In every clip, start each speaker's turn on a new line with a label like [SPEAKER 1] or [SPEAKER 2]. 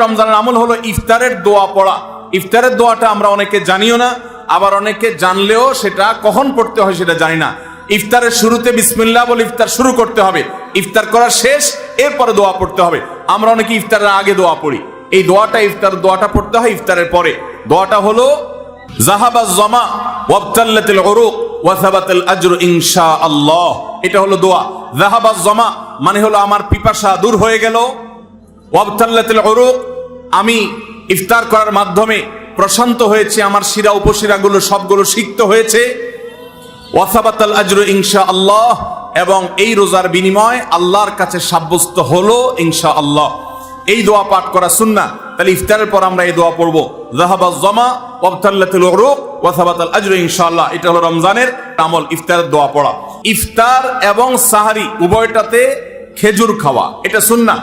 [SPEAKER 1] রমজানের আমল হলো ইফতারের দোয়া পড়া। ইফতারের দোয়াটা আমরা অনেকে জানিও না, আবার অনেকে জানলেও সেটা কখন পড়তে হয় সেটা জানি না। ইফতারের শুরুতে বিসমিল্লাহ বলে ইফতার শুরু করতে হবে, ইফতার করা শেষ এরপরে দোয়া পড়তে হবে। আমরা অনেকে ইফতারের আগে দোয়া পড়ি, এই দোয়াটা ইফতার দোয়াটা পড়তে হয় ইফতারের পরে। দোয়াটা হলো যাহাবাজ জামা ওয়াবতাল্লাতিল উরুক ওয়া সাবাতাল আজরু ইনশাআল্লাহ। এটা হলো দোয়া। যাহাবাজ জামা মানে হলো আমার পিপাসা দূর হয়ে গেল, ওয়াবতাল্লাতিল উরুক আমি ইফতার করার মাধ্যমে প্রশান্ত হয়েছে, আমার শিরা উপশিরাগুলো সবগুলো সিক্ত হয়েছে, ওয়া সাবাতাল আজরু ইনশাআল্লাহ, এবং এই রোজার বিনিময় আল্লাহর কাছে সাব্যস্ত হলো ইনশাআল্লাহ। এই দোয়া পাঠ করা সুন্নাহ। তাহলে ইফতারের পর আমরা এই দোয়া পড়বো, যাহাবাজ জামা ওয়াবতাল্লাতিল উরুক ওয়া সাবাতাল আজরু ইনশাআল্লাহ। এটা হলো রমজানের আমল, ইফতারের দোয়া পড়া। ইফতার এবং সাহারি উভয়টাতে খেজুর খাওয়া এটা সুন্নাহ।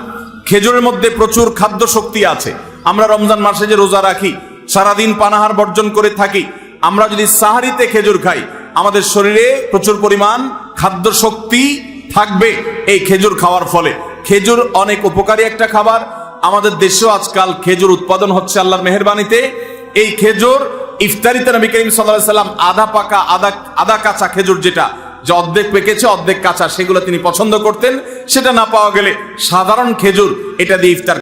[SPEAKER 1] খেজুরের মধ্যে প্রচুর খাদ্য শক্তি আছে। আমরা রমজান মাসে যে রোজা রাখি, সারাদিন পানাহার বর্জন করে থাকি, আমরা যদি সাহারিতে খেজুর খাই আমাদের শরীরে প্রচুর পরিমাণ খাদ্য শক্তি থাকবে এই খেজুর খাওয়ার ফলে। খেজুর অনেক উপকারী একটা খাবার। আমাদের দেশেও আজকাল খেজুর উৎপাদন হচ্ছে আল্লাহর মেহেরবানিতে। এই খেজুর ইফতারিতে নবী করিম সাল্লাল্লাহু আলাইহি সাল্লাম আধা পাকা আধা কাঁচা খেজুর, যেটা যে অর্ধেক পেকেছে অর্ধেক কাঁচা, সেগুলো তিনি পছন্দ করতেন। সেটা না পাওয়া গেলে সাধারণ খেজুর এটা দিয়ে ইফতার